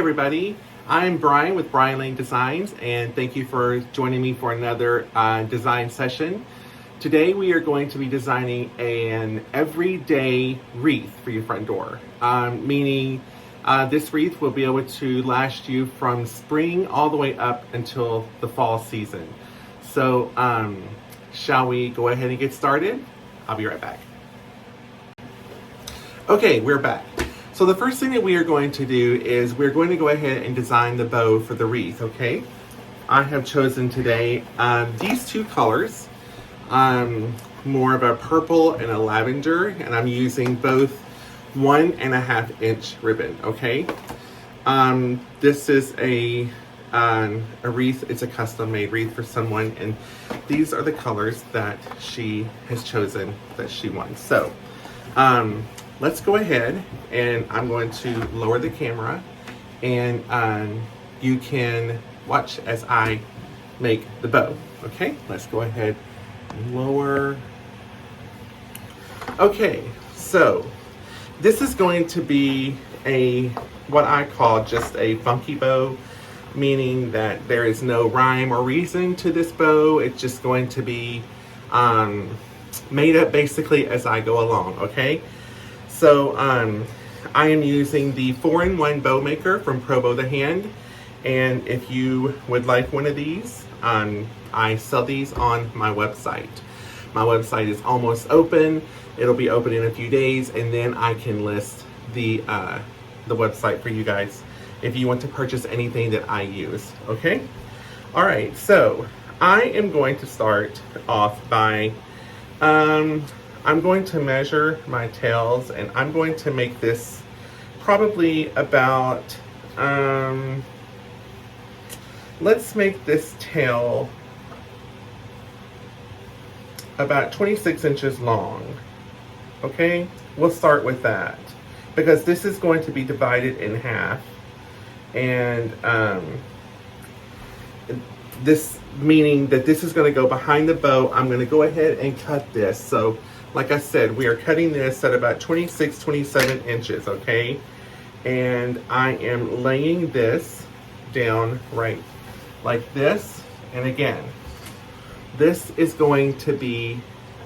everybody, I'm Brian with Brian Lane Designs, and thank you for joining me for another design session. Today we are going to be designing an everyday wreath for your front door, meaning this wreath will be able to last you from spring all the way up until the fall season. So shall we go ahead and get started? I'll be right back. Okay, we're back. So the first thing that we are going to do is we're going to go ahead and design the bow for the wreath, okay? I have chosen today these two colors, more of a purple and a lavender, and I'm using both 1.5 inch ribbon, okay? This is a wreath, it's a custom made wreath for someone, and these are the colors that she has chosen that she wants. So, let's go ahead and I'm going to lower the camera and you can watch as I make the bow. Okay, let's go ahead and lower. Okay, so this is going to be what I call just a funky bow, meaning that there is no rhyme or reason to this bow. It's just going to be made up basically as I go along, okay? So I am using the 4-in-1 bow maker from Pro Bow the Hand, and if you would like one of these, I sell these on my website. My website is almost open. It'll be open in a few days, and then I can list the website for you guys if you want to purchase anything that I use, okay? All right, so I am going to start off by I'm going to measure my tails, and I'm going to make this probably about, let's make this tail about 26 inches long, okay? We'll start with that, because this is going to be divided in half, and this meaning that this is going to go behind the bow. I'm going to go ahead and cut this. So like I said, we are cutting this at about 26-27 inches, okay? And I am laying this down right like this. And again, this is going to be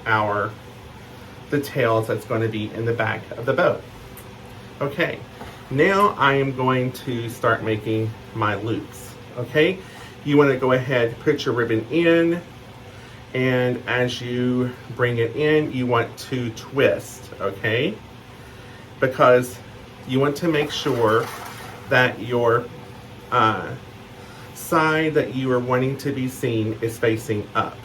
the tails that's going to be in the back of the bow. Okay, now I am going to start making my loops, okay? You want to go ahead, put your ribbon in, and as you bring it in, you want to twist, okay? Because you want to make sure that your side that you are wanting to be seen is facing up.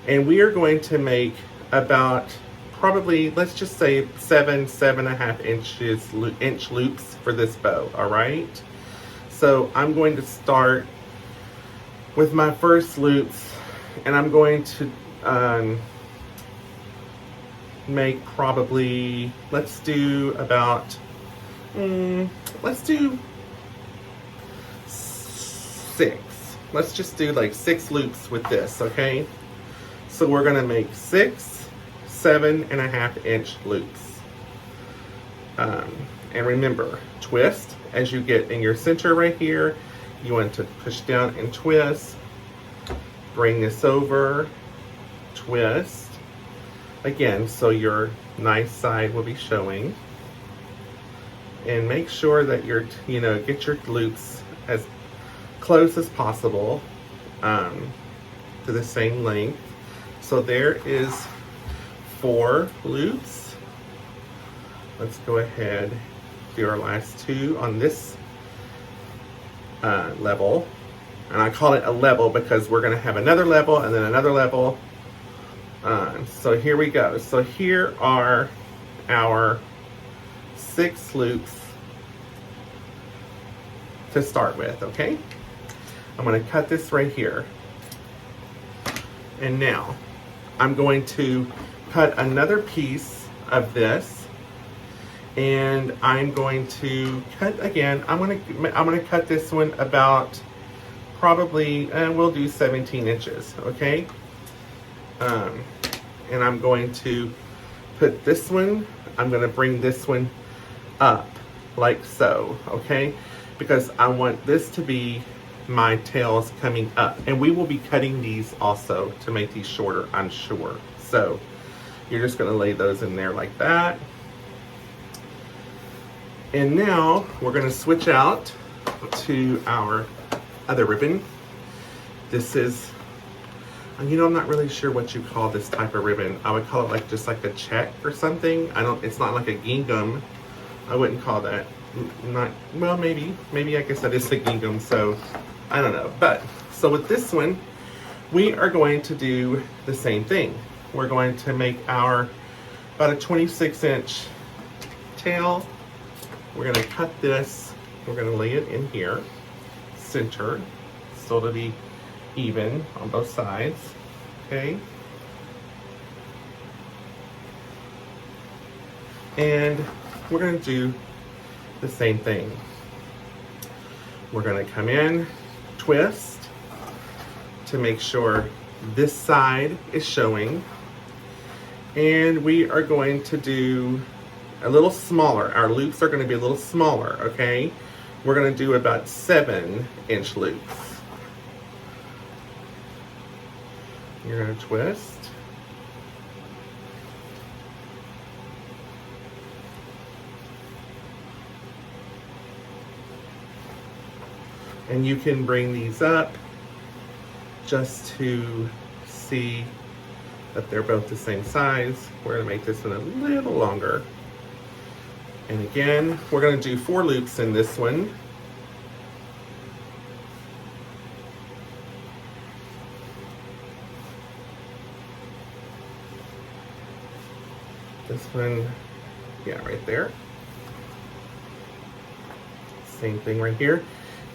And we are going to make about probably, let's just say 7.5 inch loops for this bow, all right? So I'm going to start with my first loops, and I'm going to make probably, let's do about, let's do 6. Let's just do like 6 loops with this, okay? So we're gonna make 6 7.5 inch loops. And remember, twist as you get in your center right here. You want to push down and twist, bring this over, twist, again, so your nice side will be showing, and make sure that you're, get your loops as close as possible to the same length. So there is 4 loops. Let's go ahead, do our last 2 on this level, and I call it a level because we're going to have another level and then another level. So here we go. So here are our 6 loops to start with, okay? I'm going to cut this right here, and now I'm going to cut another piece of this, and I'm going to cut again. I'm gonna cut this one about probably, we'll do 17 inches, okay? And I'm going to put this one, I'm gonna bring this one up like so, okay? because I want this to be my tails coming up. And we will be cutting these also to make these shorter, I'm sure. So you're just gonna lay those in there like that. And now we're gonna switch out to our other ribbon. This is, you know, I'm not really sure what you call this type of ribbon. I would call it like just like a check or something. It's not like a gingham. I wouldn't call that, not, well, maybe I guess that is a gingham, so I don't know. But, so with this one, we are going to do the same thing. We're going to make our, about a 26-inch tail. We're gonna cut this, we're gonna lay it in here, centered, so it'll be even on both sides, okay? And we're gonna do the same thing. We're gonna come in, twist, to make sure this side is showing. And we are going to do a little smaller. Our loops are gonna be a little smaller, okay? We're gonna do about 7-inch loops. You're gonna twist. And you can bring these up just to see that they're both the same size. We're gonna make this one a little longer. And again, we're gonna do 4 loops in this one. This one, yeah, right there. Same thing right here.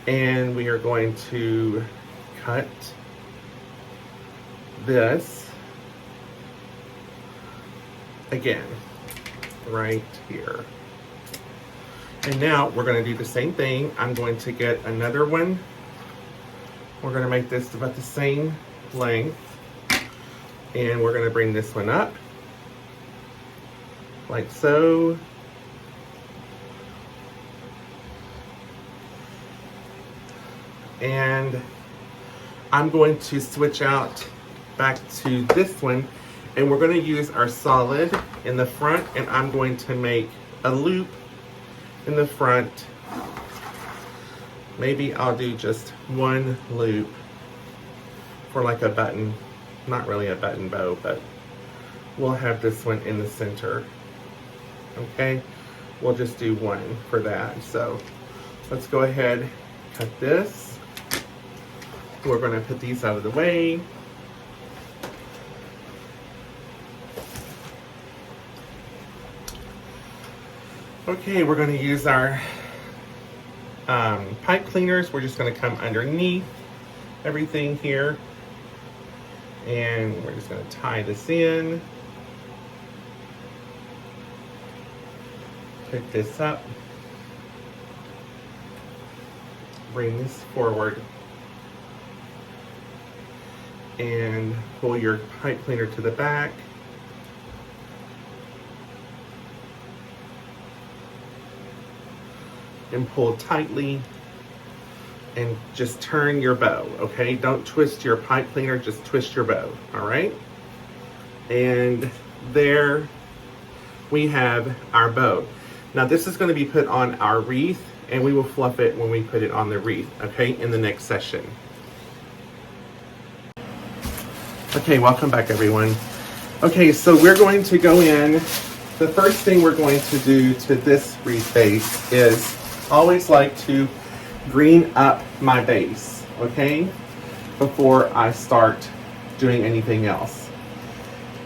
And we are going to cut this again, right here. And now we're gonna do the same thing. I'm going to get another one. We're gonna make this about the same length. And we're gonna bring this one up, like so. And I'm going to switch out back to this one, and we're going to use our solid in the front, and I'm going to make a loop in the front. Maybe I'll do just 1 loop for like a button, not really a button bow, but we'll have this one in the center. Okay, we'll just do 1 for that. So let's go ahead, cut this. We're going to put these out of the way. Okay, we're going to use our pipe cleaners. We're just going to come underneath everything here. And we're just going to tie this in. Pick this up. Bring this forward. And pull your pipe cleaner to the back. And pull tightly and just turn your bow, okay? Don't twist your pipe cleaner, just twist your bow, all right? And there we have our bow. Now this is gonna be put on our wreath, and we will fluff it when we put it on the wreath, okay, in the next session. Okay, welcome back everyone. Okay, so we're going to go in. The first thing we're going to do to this wreath base is always like to green up my base, okay, before I start doing anything else.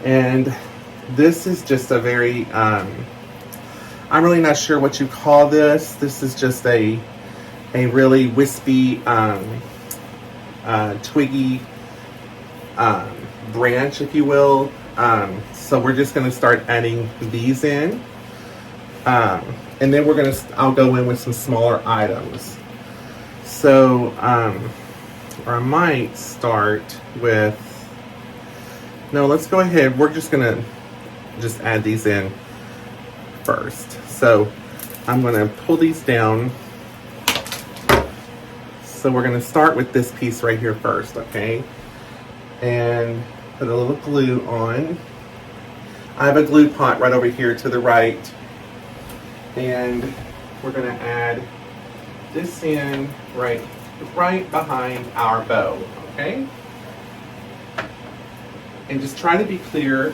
And this is just a very, I'm really not sure what you call this. This is just a really wispy, twiggy branch, if you will. So we're just gonna start adding these in. And then I'll go in with some smaller items. So, or I might start with, no, let's go ahead. We're just gonna add these in first. So I'm gonna pull these down So we're going to start with this piece right here first, okay? And put a little glue on. I have a glue pot right over here to the right. And we're going to add this in right behind our bow, okay? And just try to be clear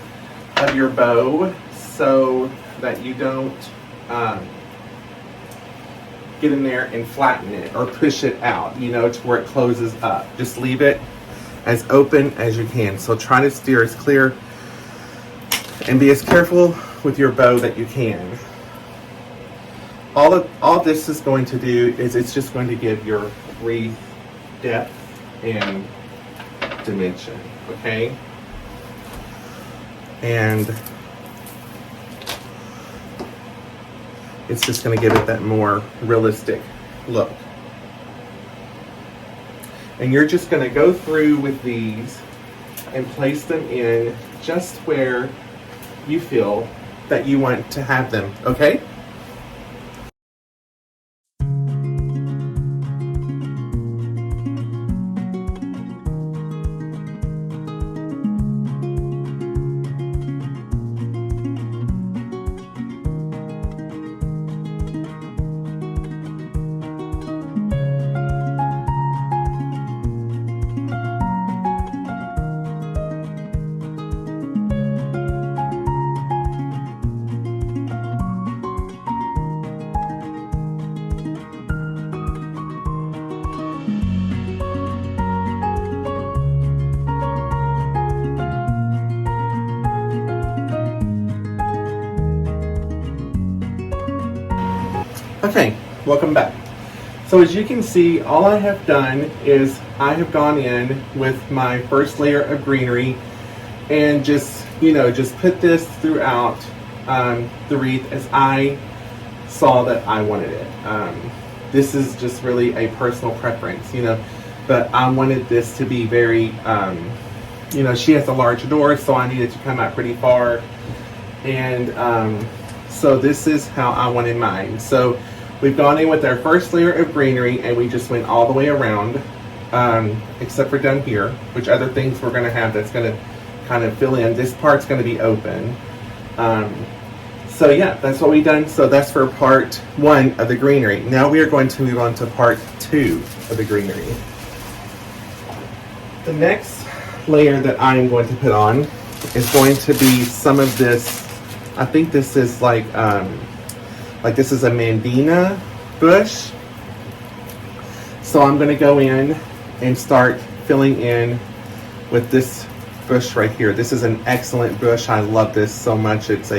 of your bow so that you don't get in there and flatten it or push it out, you know, to where it closes up. Just leave it as open as you can. So try to steer as clear and be as careful with your bow that you can. All this is going to do is it's just going to give your wreath depth and dimension, okay? And it's just going to give it that more realistic look. And you're just going to go through with these and place them in just where you feel that you want to have them, okay? Okay, welcome back. So as you can see, all I have done is I have gone in with my first layer of greenery and just, you know, just put this throughout the wreath as I saw that I wanted it. This is just really a personal preference, you know, but I wanted this to be very, you know, she has a large door, so I needed to come out pretty far. And so this is how I wanted mine. So we've gone in with our first layer of greenery and we just went all the way around, except for down here, which other things we're going to have that's going to kind of fill in. This part's going to be open. So yeah, that's what we've done. So that's for part one of the greenery. Now we are going to move on to part two of the greenery. The next layer that I'm going to put on is going to be some of this. I think this is like this is a mandina bush. So I'm going to go in and start filling in with this bush right here. This is an excellent bush. I love this so much. It's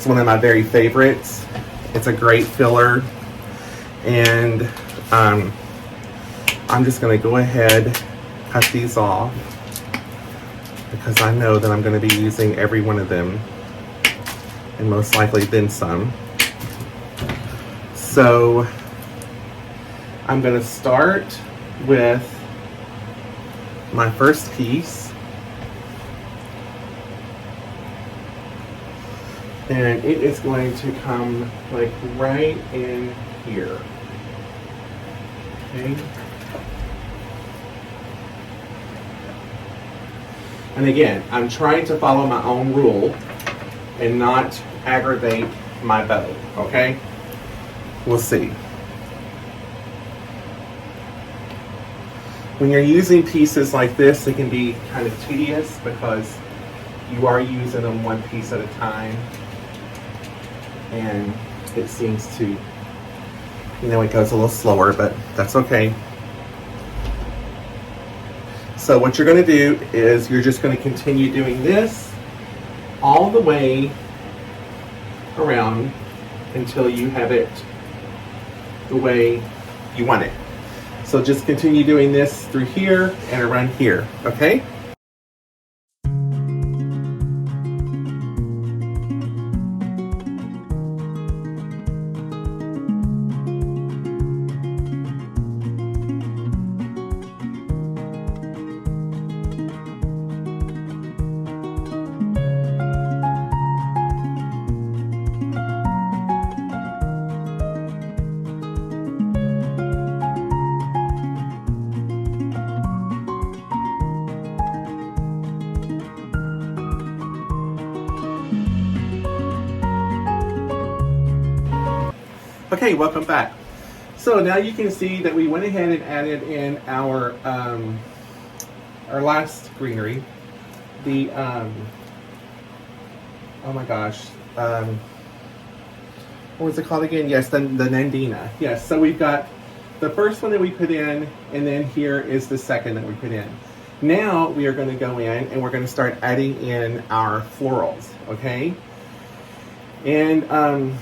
one of my very favorites. It's a great filler. And I'm just going to go ahead, cut these off, because I know that I'm going to be using every one of them, and most likely then some. So I'm going to start with my first piece, and it is going to come like right in here. Okay. And again, I'm trying to follow my own rule and not aggravate my bow, okay? We'll see. When you're using pieces like this, it can be kind of tedious because you are using them one piece at a time. And it seems to, you know, it goes a little slower, but that's okay. So what you're going to do is you're just going to continue doing this all the way around until you have it the way you want it. So just continue doing this through here and around here, okay? Okay, welcome back. So now you can see that we went ahead and added in our last greenery, the oh my gosh, what was it called again? Yes, the Nandina. Yes, so we've got the first one that we put in, and then here is the second that we put in. Now we are going to go in and we're going to start adding in our florals, okay? And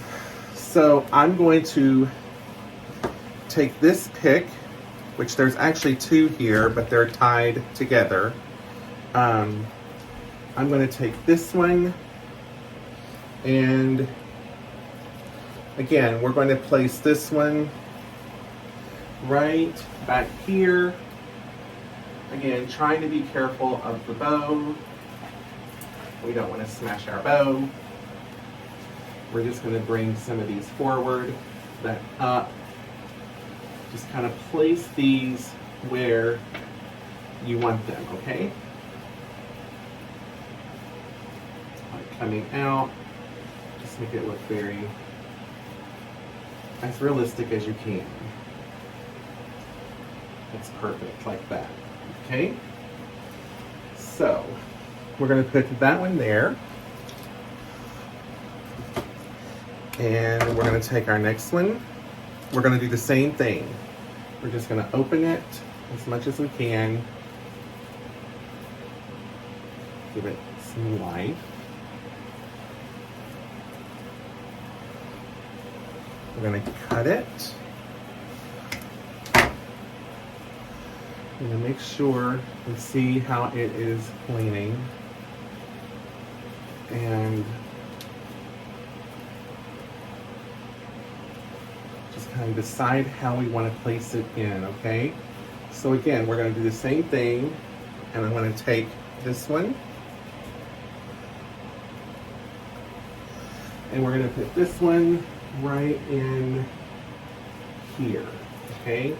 so I'm going to take this pick, which there's actually two here, but they're tied together. I'm going to take this one, and again, we're going to place this one right back here. Again, trying to be careful of the bow. We don't want to smash our bow. We're just going to bring some of these forward, that up. Just kind of place these where you want them, okay? Like coming out, just make it look very, as realistic as you can. That's perfect, like that, okay? So, we're gonna put that one there. And we're gonna take our next one. We're gonna do the same thing. We're just gonna open it as much as we can. Give it some life. We're gonna cut it. I'm gonna make sure and see how it is leaning. And just kind of decide how we want to place it in, okay? So again, we're going to do the same thing, and I'm going to take this one, and we're going to put this one right in here, okay?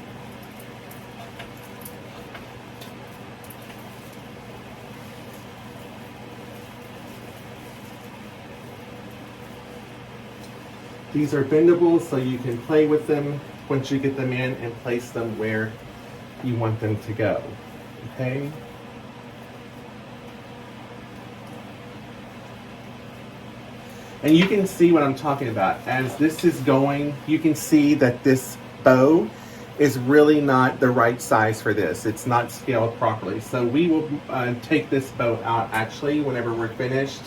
These are bendable, so you can play with them once you get them in and place them where you want them to go, okay? And you can see what I'm talking about. As this is going, you can see that this bow is really not the right size for this. It's not scaled properly. So we will take this bow out actually whenever we're finished,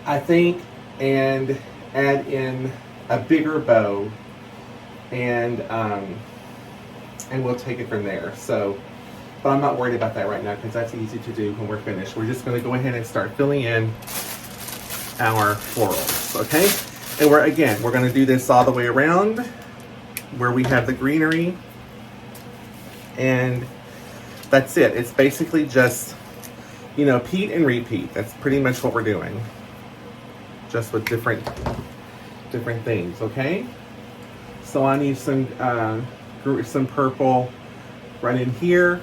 I think, and add in a bigger bow, and we'll take it from there. So, but I'm not worried about that right now because that's easy to do when we're finished. We're just going to go ahead and start filling in our florals, okay? And we're going to do this all the way around where we have the greenery, and that's it. It's basically just, you know, peat and repeat. That's pretty much what we're doing, just with different things, okay? So I need some purple right in here.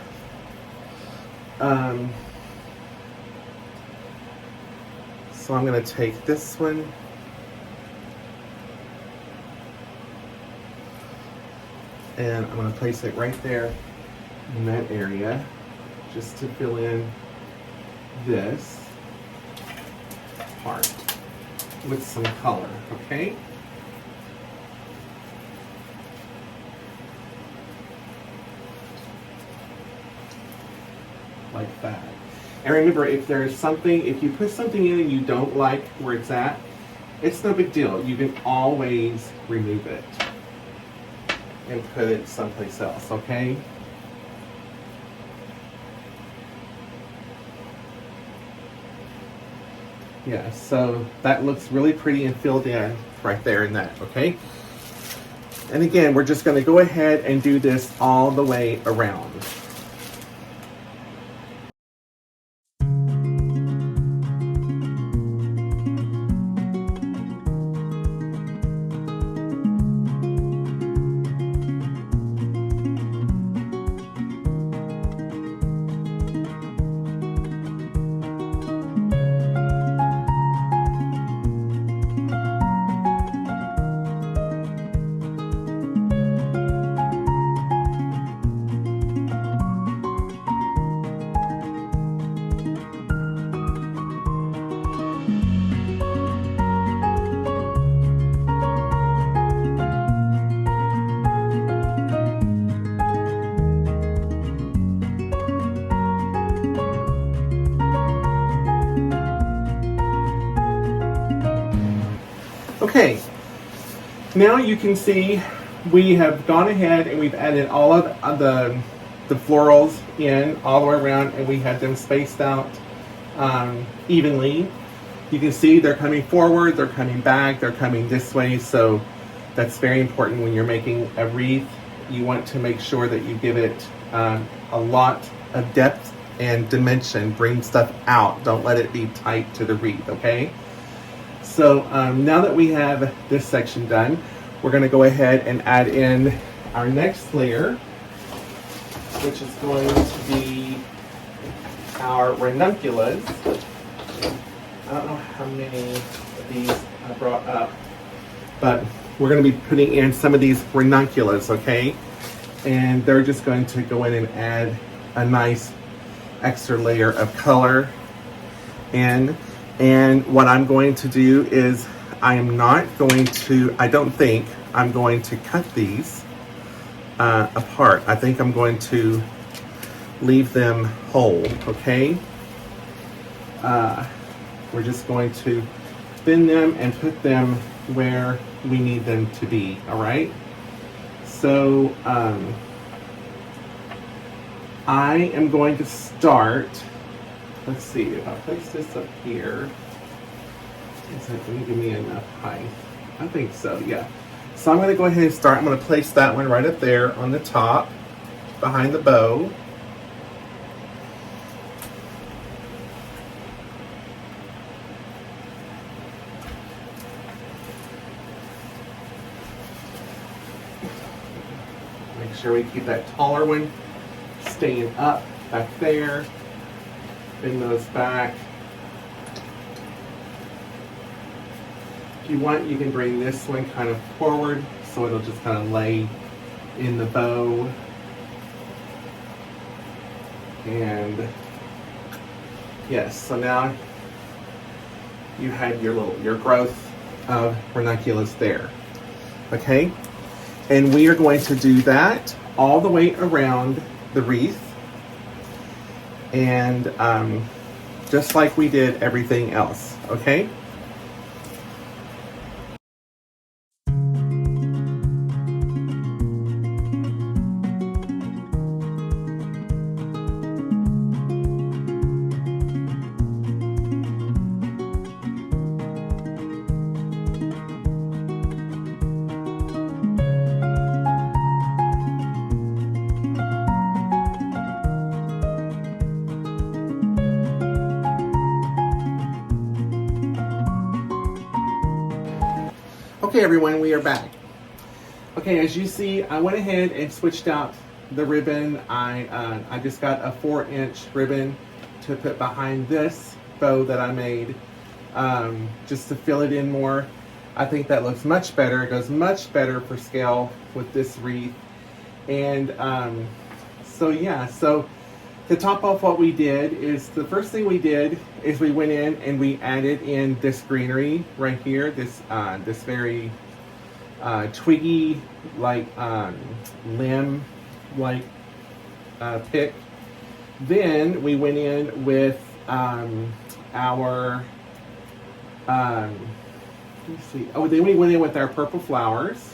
So I'm going to take this one, and I'm going to place it right there in that area just to fill in this part with some color, okay? Like that. And remember, if you put something in and you don't like where it's at, it's no big deal. You can always remove it and put it someplace else, okay? Yeah, so that looks really pretty and filled in right there in that, okay? And again, we're just gonna go ahead and do this all the way around. Okay, now you can see we have gone ahead and we've added all of the florals in all the way around, and we had them spaced out evenly. You can see they're coming forward, they're coming back, they're coming this way, so that's very important when you're making a wreath. You want to make sure that you give it a lot of depth and dimension. Bring stuff out. Don't let it be tight to the wreath, okay? So now that we have this section done, we're going to go ahead and add in our next layer, which is going to be our ranunculus. I don't know how many of these I brought up, but we're going to be putting in some of these ranunculus, okay? And they're just going to go in and add a nice extra layer of color in. And what I'm going to do is I don't think I'm going to cut these apart. I think I'm going to leave them whole, okay? We're just going to thin them and put them where we need them to be, all right? So I am going to start, let's see, if I place this up here, is that going to give me enough height? I think so, yeah. So I'm going to go ahead and start. I'm going to place that one right up there on the top, behind the bow. Make sure we keep that taller one staying up back there. Bend those back. If you want, you can bring this one kind of forward so it'll just kind of lay in the bow. And yes, so now you have your growth of ranunculus there. Okay? And we are going to do that all the way around the wreath. And just like we did everything else, okay? Okay, everyone, we are back. Okay, as you see, I went ahead and switched out the ribbon. I just got a 4-inch ribbon to put behind this bow that I made, just to fill it in more. I think that looks much better. It goes much better for scale with this wreath. And so yeah, so to top off what we did is, the first thing we did is we went in and we added in this greenery right here, this very twiggy, like limb like pick. Then we went in with our let's see. Oh, then we went in with our purple flowers.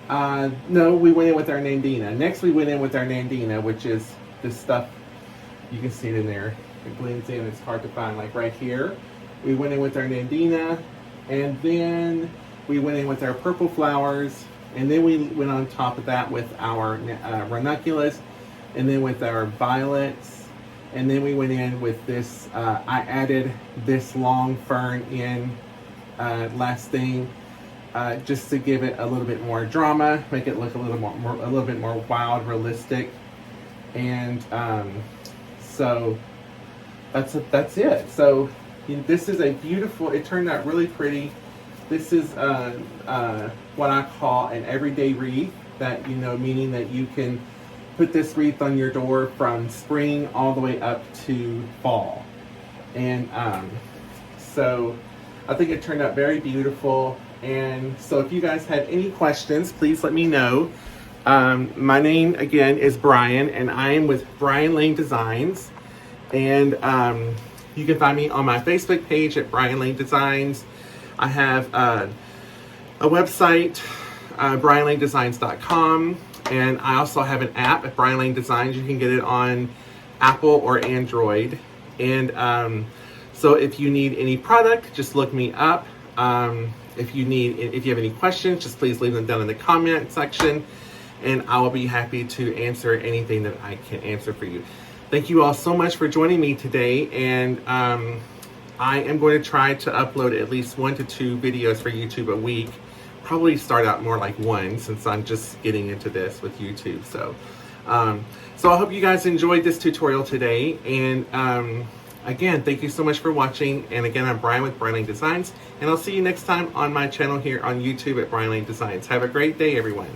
No, we went in with our Nandina. Next, we went in with our Nandina, which is this stuff. You can see it in there. It blends in. It's hard to find. Like right here, we went in with our Nandina, and then we went in with our purple flowers, and then we went on top of that with our ranunculus, and then with our violets, and then we went in with this. I added this long fern in last thing, just to give it a little bit more drama, make it look a little bit more wild, realistic, and so that's it. So this is a beautiful. It turned out really pretty. This is what I call an everyday wreath. That, meaning that you can put this wreath on your door from spring all the way up to fall, and so I think it turned out very beautiful. And so if you guys had any questions, please let me know. My name again is Brian, and I am with Brian Lane Designs. And you can find me on my Facebook page at Brian Lane Designs. I have a website, brianlanedesigns.com, and I also have an app at Brian Lane Designs. You can get it on Apple or Android. And so if you need any product, just look me up. If you have any questions, just please leave them down in the comment section, and I will be happy to answer anything that I can answer for you. Thank you all so much for joining me today, and I am going to try to upload at least 1 to 2 videos for YouTube a week. Probably start out more like 1, since I'm just getting into this with YouTube. So I hope you guys enjoyed this tutorial today, and again, thank you so much for watching. And again, I'm Brian with Brian Lane Designs, and I'll see you next time on my channel here on YouTube at Brian Lane Designs. Have a great day, everyone.